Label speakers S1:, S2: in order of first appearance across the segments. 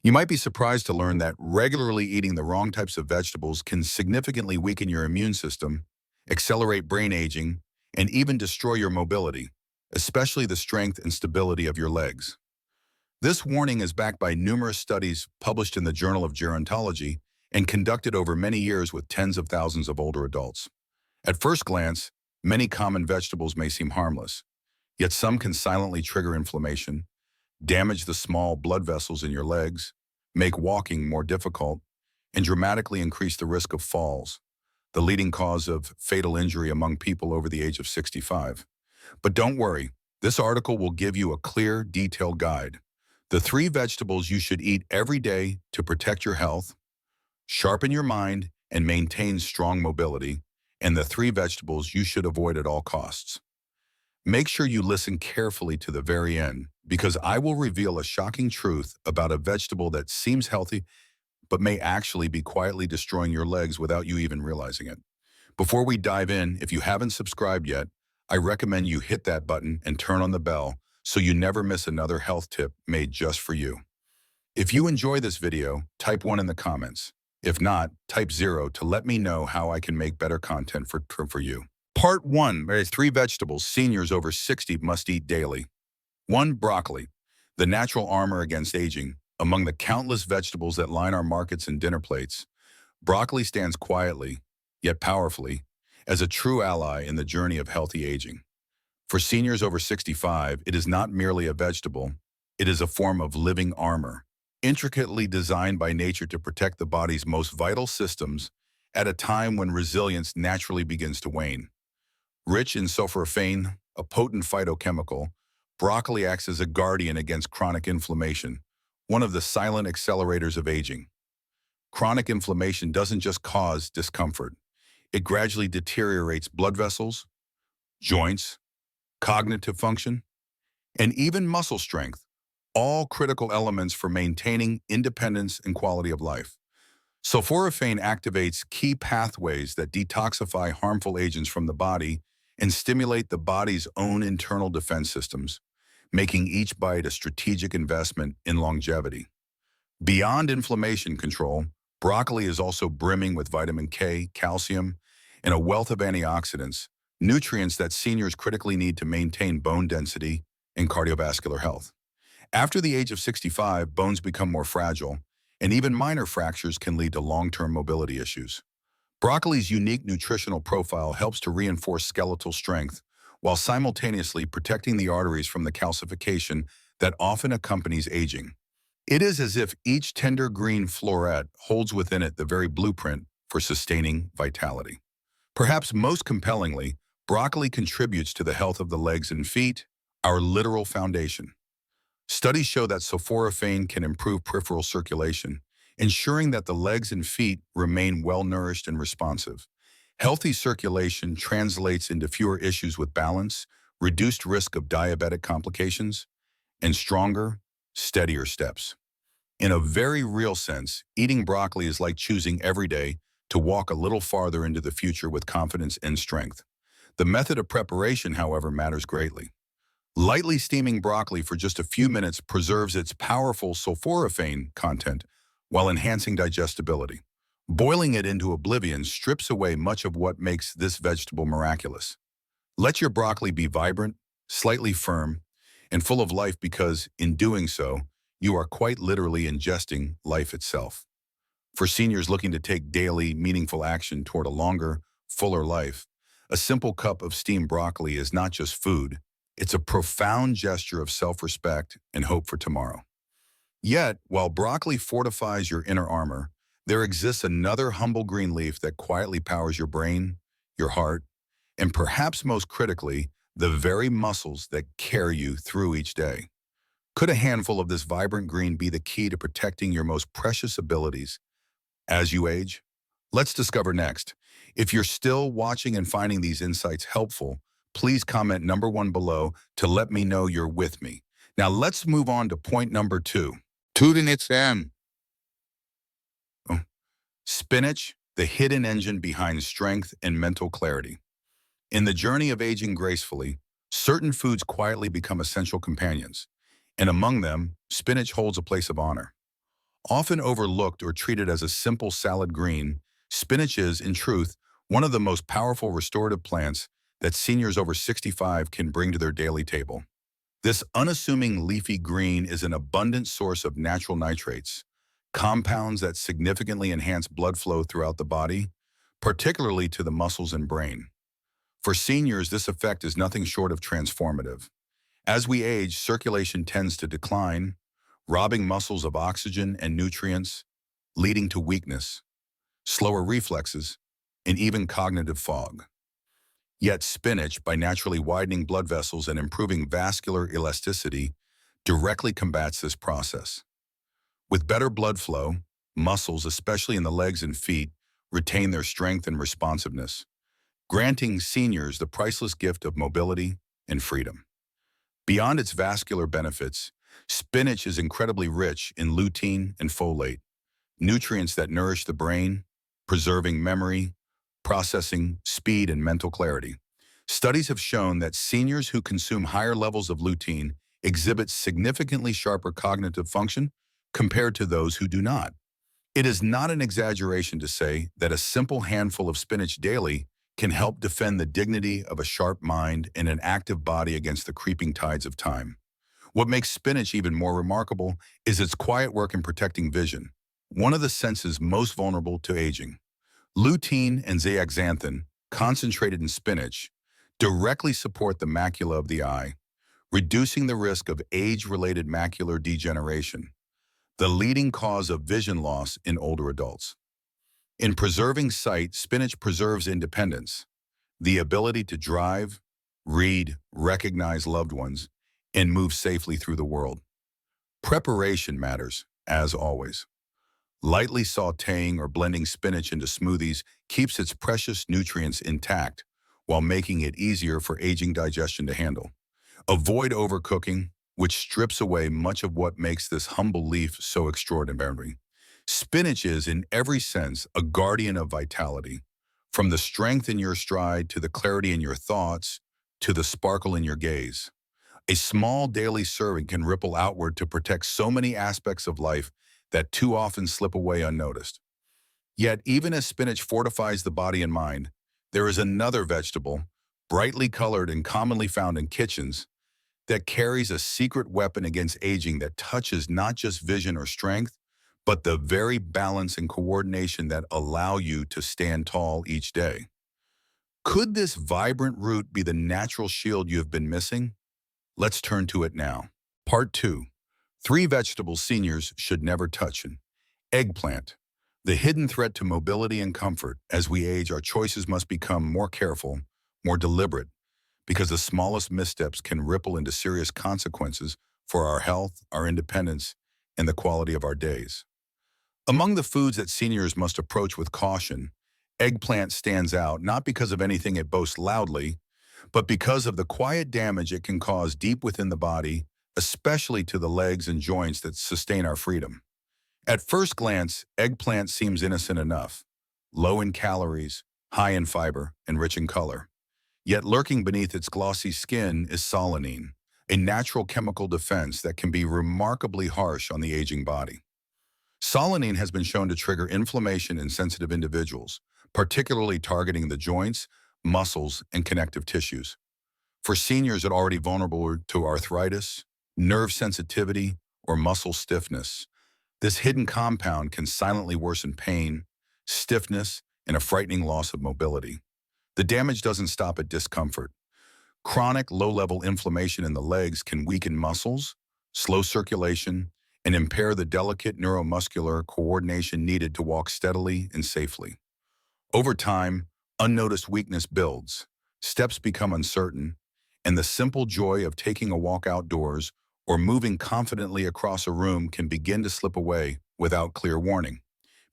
S1: You might be surprised to learn that regularly eating the wrong types of vegetables can significantly weaken your immune system, accelerate brain aging, and even destroy your mobility, especially the strength and stability of your legs. This warning is backed by numerous studies published in the Journal of Gerontology and conducted over many years with tens of thousands of older adults. At first glance, many common vegetables may seem harmless, yet some can silently trigger inflammation, damage the small blood vessels in your legs, make walking more difficult, and dramatically increase the risk of falls, the leading cause of fatal injury among people over the age of 65. But don't worry, this article will give you a clear, detailed guide. The 3 vegetables you should eat every day to protect your health, sharpen your mind, and maintain strong mobility, and the 3 vegetables you should avoid at all costs. Make sure you listen carefully to the very end, because I will reveal a shocking truth about a vegetable that seems healthy but may actually be quietly destroying your legs without you even realizing it. Before we dive in, if you haven't subscribed yet, I recommend you hit that button and turn on the bell so you never miss another health tip made just for you. If you enjoy this video, type 1 in the comments. If not, type 0 to let me know how I can make better content for you. Part 1, there are 3 vegetables seniors over 60 must eat daily. 1. Broccoli, the natural armor against aging. Among the countless vegetables that line our markets and dinner plates, broccoli stands quietly, yet powerfully, as a true ally in the journey of healthy aging. For seniors over 65, it is not merely a vegetable, it is a form of living armor, intricately designed by nature to protect the body's most vital systems at a time when resilience naturally begins to wane. Rich in sulforaphane, a potent phytochemical, broccoli acts as a guardian against chronic inflammation, one of the silent accelerators of aging. Chronic inflammation doesn't just cause discomfort. It gradually deteriorates blood vessels, joints, cognitive function, and even muscle strength, all critical elements for maintaining independence and quality of life. Sulforaphane activates key pathways that detoxify harmful agents from the body and stimulate the body's own internal defense systems, making each bite a strategic investment in longevity. Beyond inflammation control, broccoli is also brimming with vitamin K, calcium, and a wealth of antioxidants, nutrients that seniors critically need to maintain bone density and cardiovascular health. After the age of 65, bones become more fragile, and even minor fractures can lead to long-term mobility issues. Broccoli's unique nutritional profile helps to reinforce skeletal strength, while simultaneously protecting the arteries from the calcification that often accompanies aging. It is as if each tender green floret holds within it the very blueprint for sustaining vitality. Perhaps most compellingly, broccoli contributes to the health of the legs and feet, our literal foundation. Studies show that sulforaphane can improve peripheral circulation, ensuring that the legs and feet remain well-nourished and responsive. Healthy circulation translates into fewer issues with balance, reduced risk of diabetic complications, and stronger, steadier steps. In a very real sense, eating broccoli is like choosing every day to walk a little farther into the future with confidence and strength. The method of preparation, however, matters greatly. Lightly steaming broccoli for just a few minutes preserves its powerful sulforaphane content while enhancing digestibility. Boiling it into oblivion strips away much of what makes this vegetable miraculous. Let your broccoli be vibrant, slightly firm, and full of life because, in doing so, you are quite literally ingesting life itself. For seniors looking to take daily, meaningful action toward a longer, fuller life, a simple cup of steamed broccoli is not just food, it's a profound gesture of self-respect and hope for tomorrow. Yet, while broccoli fortifies your inner armor, there exists another humble green leaf that quietly powers your brain, your heart, and perhaps most critically, the very muscles that carry you through each day. Could a handful of this vibrant green be the key to protecting your most precious abilities as you age? Let's discover next. If you're still watching and finding these insights helpful, please comment number 1 below to let me know you're with me. Now let's move on to point number 2. Spinach, the hidden engine behind strength and mental clarity. In the journey of aging gracefully, certain foods quietly become essential companions, and among them, spinach holds a place of honor. Often overlooked or treated as a simple salad green, spinach is, in truth, one of the most powerful restorative plants that seniors over 65 can bring to their daily table. This unassuming leafy green is an abundant source of natural nitrates, compounds that significantly enhance blood flow throughout the body, particularly to the muscles and brain. For seniors, this effect is nothing short of transformative. As we age, circulation tends to decline, robbing muscles of oxygen and nutrients, leading to weakness, slower reflexes, and even cognitive fog. Yet spinach, by naturally widening blood vessels and improving vascular elasticity, directly combats this process. With better blood flow, muscles, especially in the legs and feet, retain their strength and responsiveness, granting seniors the priceless gift of mobility and freedom. Beyond its vascular benefits, spinach is incredibly rich in lutein and folate, nutrients that nourish the brain, preserving memory, processing speed, and mental clarity. Studies have shown that seniors who consume higher levels of lutein exhibit significantly sharper cognitive function compared to those who do not. It is not an exaggeration to say that a simple handful of spinach daily can help defend the dignity of a sharp mind and an active body against the creeping tides of time. What makes spinach even more remarkable is its quiet work in protecting vision, one of the senses most vulnerable to aging. Lutein and zeaxanthin, concentrated in spinach, directly support the macula of the eye, reducing the risk of age-related macular degeneration, the leading cause of vision loss in older adults. In preserving sight, spinach preserves independence, the ability to drive, read, recognize loved ones, and move safely through the world. Preparation matters, as always. Lightly sautéing or blending spinach into smoothies keeps its precious nutrients intact while making it easier for aging digestion to handle. Avoid overcooking, which strips away much of what makes this humble leaf so extraordinary. Spinach is, in every sense, a guardian of vitality. From the strength in your stride to the clarity in your thoughts to the sparkle in your gaze. A small daily serving can ripple outward to protect so many aspects of life that too often slip away unnoticed. Yet, even as spinach fortifies the body and mind, there is another vegetable, brightly colored and commonly found in kitchens, that carries a secret weapon against aging that touches not just vision or strength, but the very balance and coordination that allow you to stand tall each day. Could this vibrant root be the natural shield you have been missing? Let's turn to it now. Part 2. 3 vegetables seniors should never touch. Eggplant. The hidden threat to mobility and comfort. As we age, our choices must become more careful, more deliberate, because the smallest missteps can ripple into serious consequences for our health, our independence, and the quality of our days. Among the foods that seniors must approach with caution, eggplant stands out not because of anything it boasts loudly, but because of the quiet damage it can cause deep within the body, especially to the legs and joints that sustain our freedom. At first glance, eggplant seems innocent enough, low in calories, high in fiber, and rich in color. Yet lurking beneath its glossy skin is solanine, a natural chemical defense that can be remarkably harsh on the aging body. Solanine has been shown to trigger inflammation in sensitive individuals, particularly targeting the joints, muscles, and connective tissues. For seniors that are already vulnerable to arthritis, nerve sensitivity, or muscle stiffness, this hidden compound can silently worsen pain, stiffness, and a frightening loss of mobility. The damage doesn't stop at discomfort. Chronic low-level inflammation in the legs can weaken muscles, slow circulation, and impair the delicate neuromuscular coordination needed to walk steadily and safely. Over time, unnoticed weakness builds, steps become uncertain, and the simple joy of taking a walk outdoors or moving confidently across a room can begin to slip away without clear warning.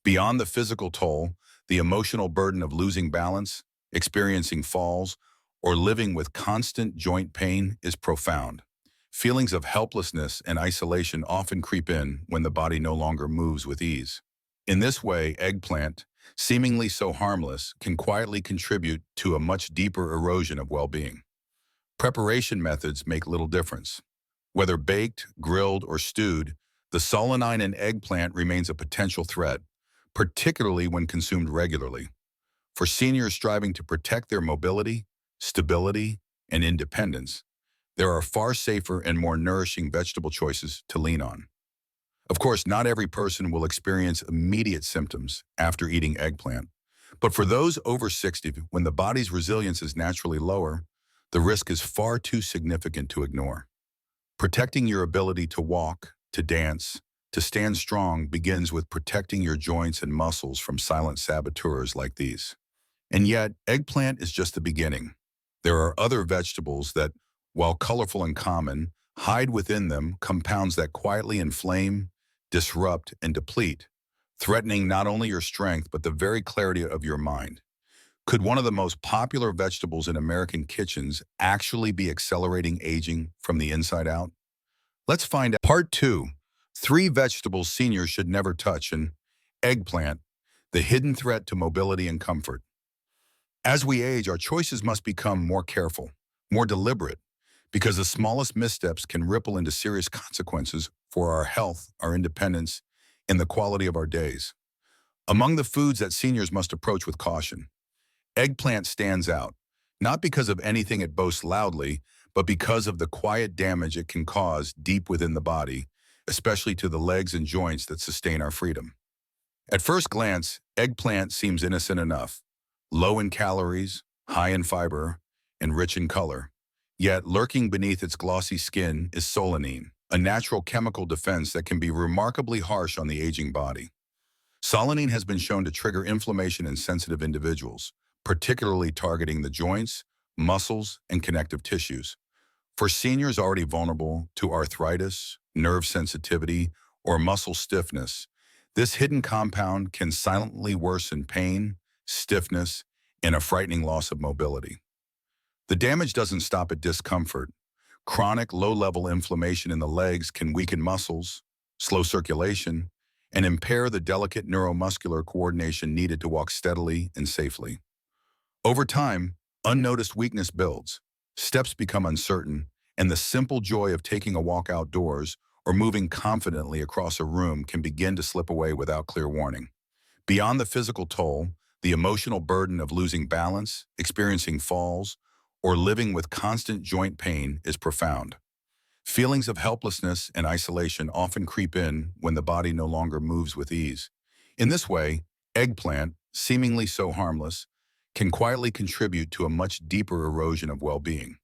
S1: Beyond the physical toll, the emotional burden of losing balance, experiencing falls, or living with constant joint pain is profound. Feelings of helplessness and isolation often creep in when the body no longer moves with ease. In this way, eggplant, seemingly so harmless, can quietly contribute to a much deeper erosion of well-being. Preparation methods make little difference. Whether baked, grilled, or stewed, the solanine in eggplant remains a potential threat, particularly when consumed regularly. For seniors striving to protect their mobility, stability, and independence, there are far safer and more nourishing vegetable choices to lean on. Of course, not every person will experience immediate symptoms after eating eggplant, but for those over 60, when the body's resilience is naturally lower, the risk is far too significant to ignore. Protecting your ability to walk, to dance, to stand strong begins with protecting your joints and muscles from silent saboteurs like these. And yet, eggplant is just the beginning. There are other vegetables that, while colorful and common, hide within them compounds that quietly inflame, disrupt, and deplete, threatening not only your strength but the very clarity of your mind. Could one of the most popular vegetables in American kitchens actually be accelerating aging from the inside out? Let's find out. Part 2. 3 vegetables seniors should never touch, and eggplant, the hidden threat to mobility and comfort. As we age, our choices must become more careful, more deliberate, because the smallest missteps can ripple into serious consequences for our health, our independence, and the quality of our days. Among the foods that seniors must approach with caution, eggplant stands out, not because of anything it boasts loudly, but because of the quiet damage it can cause deep within the body, especially to the legs and joints that sustain our freedom. At first glance, eggplant seems innocent enough, low in calories, high in fiber, and rich in color. Yet lurking beneath its glossy skin is solanine, a natural chemical defense that can be remarkably harsh on the aging body. Solanine has been shown to trigger inflammation in sensitive individuals, particularly targeting the joints, muscles, and connective tissues. For seniors already vulnerable to arthritis, nerve sensitivity, or muscle stiffness, this hidden compound can silently worsen pain, stiffness, and a frightening loss of mobility. The damage doesn't stop at discomfort. Chronic low-level inflammation in the legs can weaken muscles, slow circulation, and impair the delicate neuromuscular coordination needed to walk steadily and safely. Over time, unnoticed weakness builds, steps become uncertain, and the simple joy of taking a walk outdoors or moving confidently across a room can begin to slip away without clear warning. Beyond the physical toll, the emotional burden of losing balance, experiencing falls, or living with constant joint pain is profound. Feelings of helplessness and isolation often creep in when the body no longer moves with ease. In this way, eggplant, seemingly so harmless, can quietly contribute to a much deeper erosion of well-being.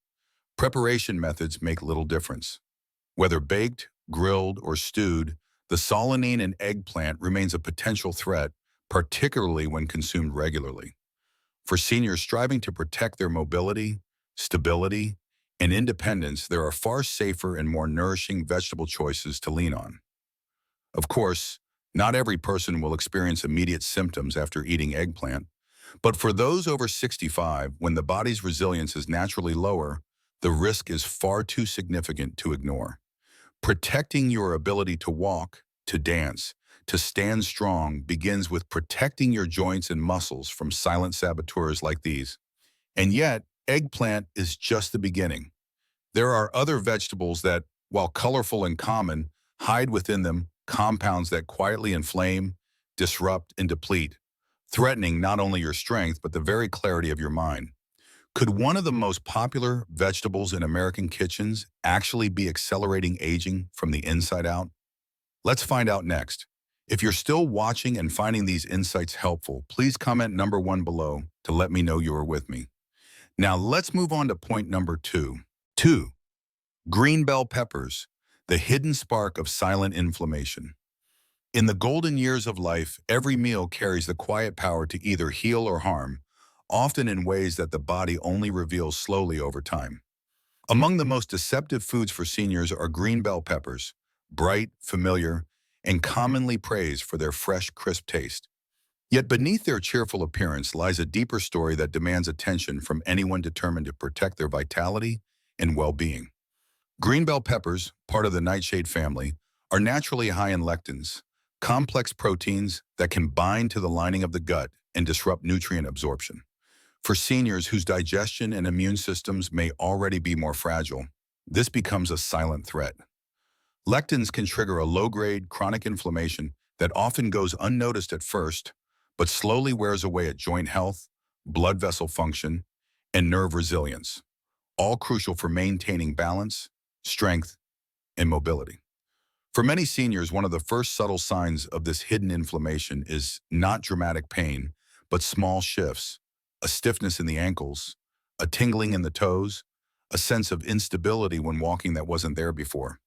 S1: Preparation methods make little difference. Whether baked, grilled, or stewed, the solanine in eggplant remains a potential threat, particularly when consumed regularly. For seniors striving to protect their mobility, stability, and independence, there are far safer and more nourishing vegetable choices to lean on. Of course, not every person will experience immediate symptoms after eating eggplant, but for those over 65, when the body's resilience is naturally lower, the risk is far too significant to ignore. Protecting your ability to walk, to dance, to stand strong begins with protecting your joints and muscles from silent saboteurs like these. And yet, eggplant is just the beginning. There are other vegetables that, while colorful and common, hide within them compounds that quietly inflame, disrupt, and deplete, threatening not only your strength but the very clarity of your mind. Could one of the most popular vegetables in American kitchens actually be accelerating aging from the inside out? Let's find out next. If you're still watching and finding these insights helpful, please comment number 1 below to let me know you are with me. Now let's move on to point number 2. 2. Green bell peppers, the hidden spark of silent inflammation. In the golden years of life, every meal carries the quiet power to either heal or harm, often in ways that the body only reveals slowly over time. Among the most deceptive foods for seniors are green bell peppers, bright, familiar, and commonly praised for their fresh, crisp taste. Yet beneath their cheerful appearance lies a deeper story that demands attention from anyone determined to protect their vitality and well-being. Green bell peppers, part of the nightshade family, are naturally high in lectins, complex proteins that can bind to the lining of the gut and disrupt nutrient absorption. For seniors whose digestion and immune systems may already be more fragile, this becomes a silent threat. Lectins can trigger a low-grade chronic inflammation that often goes unnoticed at first, but slowly wears away at joint health, blood vessel function, and nerve resilience, all crucial for maintaining balance, strength, and mobility. For many seniors, one of the first subtle signs of this hidden inflammation is not dramatic pain, but small shifts, a stiffness in the ankles, a tingling in the toes, a sense of instability when walking that wasn't there before.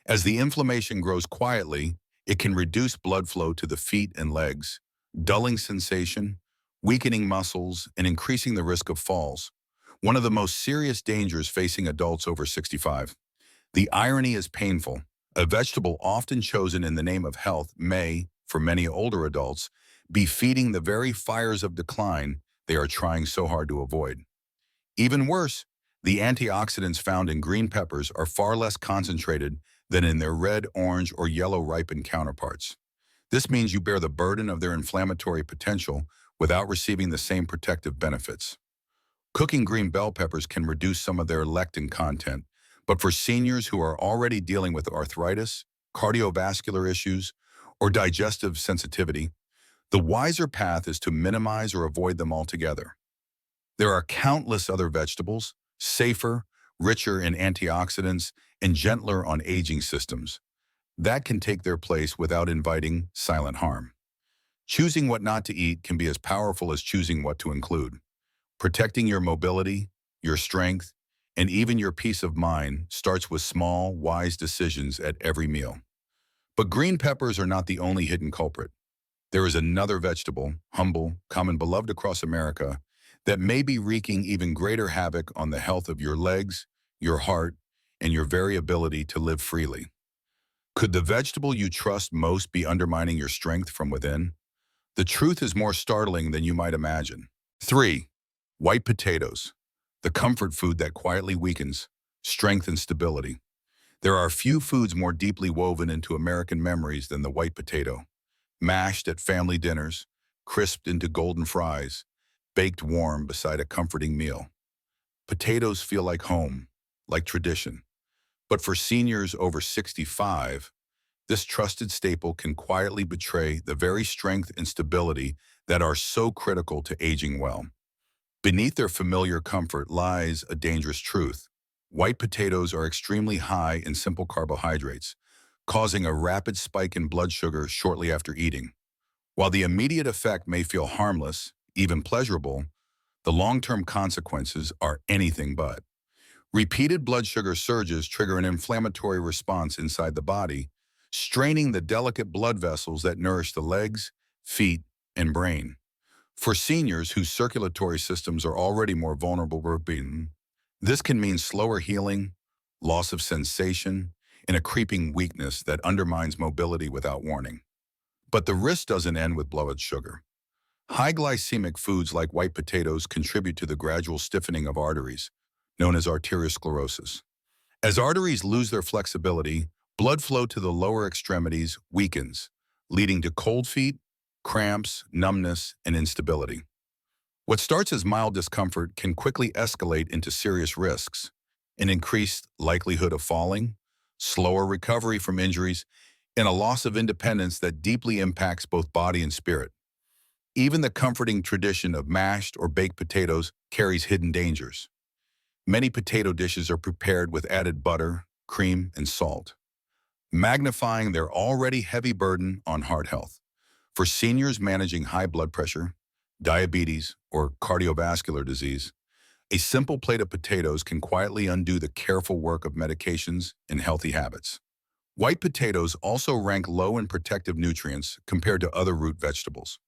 S1: As the inflammation grows quietly, it can reduce blood flow to the feet and legs, dulling sensation, weakening muscles, and increasing the risk of falls, one of the most serious dangers facing adults over 65. The irony is painful. A vegetable often chosen in the name of health may, for many older adults, be feeding the very fires of decline they are trying so hard to avoid. Even worse, the antioxidants found in green peppers are far less concentrated than in their red, orange, or yellow ripened counterparts. This means you bear the burden of their inflammatory potential without receiving the same protective benefits. Cooking green bell peppers can reduce some of their lectin content, but for seniors who are already dealing with arthritis, cardiovascular issues, or digestive sensitivity, the wiser path is to minimize or avoid them altogether. There are countless other vegetables, safer, richer in antioxidants, and gentler on aging systems, that can take their place without inviting silent harm. Choosing what not to eat can be as powerful as choosing what to include. Protecting your mobility, your strength, and even your peace of mind starts with small, wise decisions at every meal. But green peppers are not the only hidden culprit. There is another vegetable, humble, common, beloved across America, that may be wreaking even greater havoc on the health of your legs, your heart, and your very ability to live freely. Could the vegetable you trust most be undermining your strength from within? The truth is more startling than you might imagine. 3. White potatoes, the comfort food that quietly weakens strength and stability. There are few foods more deeply woven into American memories than the white potato. Mashed at family dinners, crisped into golden fries, baked warm beside a comforting meal. Potatoes feel like home, like tradition. But for seniors over 65, this trusted staple can quietly betray the very strength and stability that are so critical to aging well. Beneath their familiar comfort lies a dangerous truth. White potatoes are extremely high in simple carbohydrates, causing a rapid spike in blood sugar shortly after eating. While the immediate effect may feel harmless, even pleasurable, the long-term consequences are anything but. Repeated blood sugar surges trigger an inflammatory response inside the body, straining the delicate blood vessels that nourish the legs, feet, and brain. For seniors whose circulatory systems are already more vulnerable to being, this can mean slower healing, loss of sensation, and a creeping weakness that undermines mobility without warning. But the risk doesn't end with blood sugar. High glycemic foods like white potatoes contribute to the gradual stiffening of arteries, known as arteriosclerosis. As arteries lose their flexibility, blood flow to the lower extremities weakens, leading to cold feet, cramps, numbness, and instability. What starts as mild discomfort can quickly escalate into serious risks: an increased likelihood of falling, slower recovery from injuries, and a loss of independence that deeply impacts both body and spirit. Even the comforting tradition of mashed or baked potatoes carries hidden dangers. Many potato dishes are prepared with added butter, cream, and salt, magnifying their already heavy burden on heart health. For seniors managing high blood pressure, diabetes, or cardiovascular disease, a simple plate of potatoes can quietly undo the careful work of medications and healthy habits. White potatoes also rank low in protective nutrients compared to other root vegetables.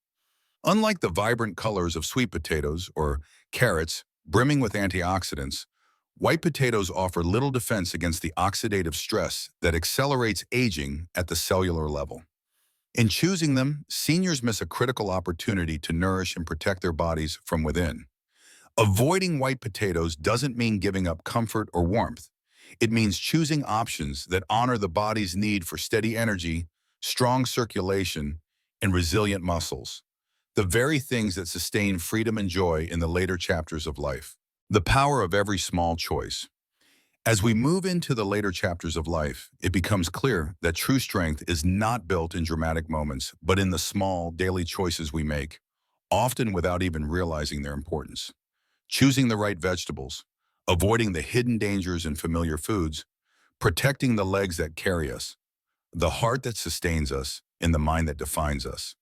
S1: Unlike the vibrant colors of sweet potatoes or carrots brimming with antioxidants, white potatoes offer little defense against the oxidative stress that accelerates aging at the cellular level. In choosing them, seniors miss a critical opportunity to nourish and protect their bodies from within. Avoiding white potatoes doesn't mean giving up comfort or warmth. It means choosing options that honor the body's need for steady energy, strong circulation, and resilient muscles, the very things that sustain freedom and joy in the later chapters of life. The power of every small choice. As we move into the later chapters of life, it becomes clear that true strength is not built in dramatic moments, but in the small, daily choices we make, often without even realizing their importance. Choosing the right vegetables, avoiding the hidden dangers in familiar foods, protecting the legs that carry us, the heart that sustains us, and the mind that defines us.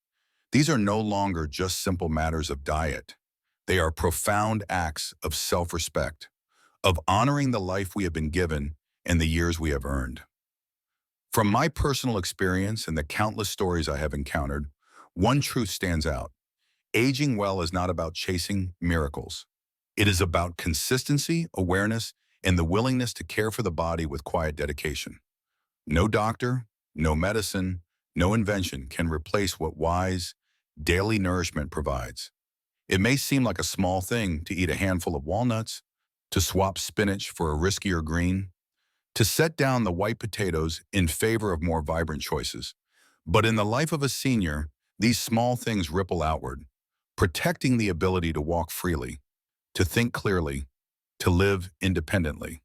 S1: These are no longer just simple matters of diet. They are profound acts of self-respect, of honoring the life we have been given and the years we have earned. From my personal experience and the countless stories I have encountered, one truth stands out. Aging well is not about chasing miracles. It is about consistency, awareness, and the willingness to care for the body with quiet dedication. No doctor, no medicine, no invention can replace what wise, daily nourishment provides. It may seem like a small thing to eat a handful of walnuts, to swap spinach for a riskier green, to set down the white potatoes in favor of more vibrant choices. But in the life of a senior, these small things ripple outward, protecting the ability to walk freely, to think clearly, to live independently.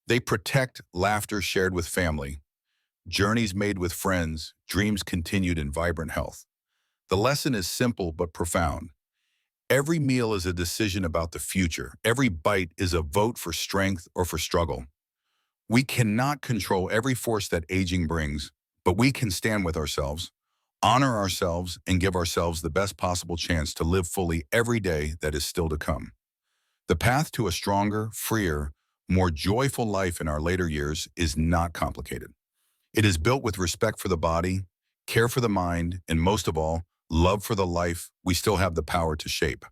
S1: They protect laughter shared with family, journeys made with friends, dreams continued in vibrant health. The lesson is simple but profound. Every meal is a decision about the future. Every bite is a vote for strength or for struggle. We cannot control every force that aging brings, but we can stand with ourselves, honor ourselves, and give ourselves the best possible chance to live fully every day that is still to come. The path to a stronger, freer, more joyful life in our later years is not complicated. It is built with respect for the body, care for the mind, and most of all, love for the life we still have the power to shape.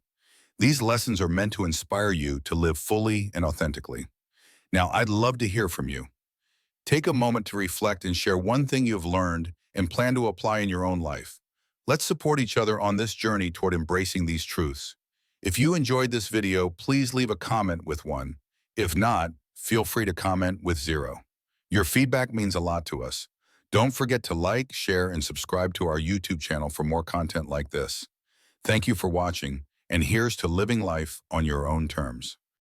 S1: These lessons are meant to inspire you to live fully and authentically. Now, I'd love to hear from you. Take a moment to reflect and share one thing you've learned and plan to apply in your own life. Let's support each other on this journey toward embracing these truths. If you enjoyed this video, please leave a comment with one. If not, feel free to comment with 0. Your feedback means a lot to us. Don't forget to like, share, and subscribe to our YouTube channel for more content like this. Thank you for watching, and here's to living life on your own terms.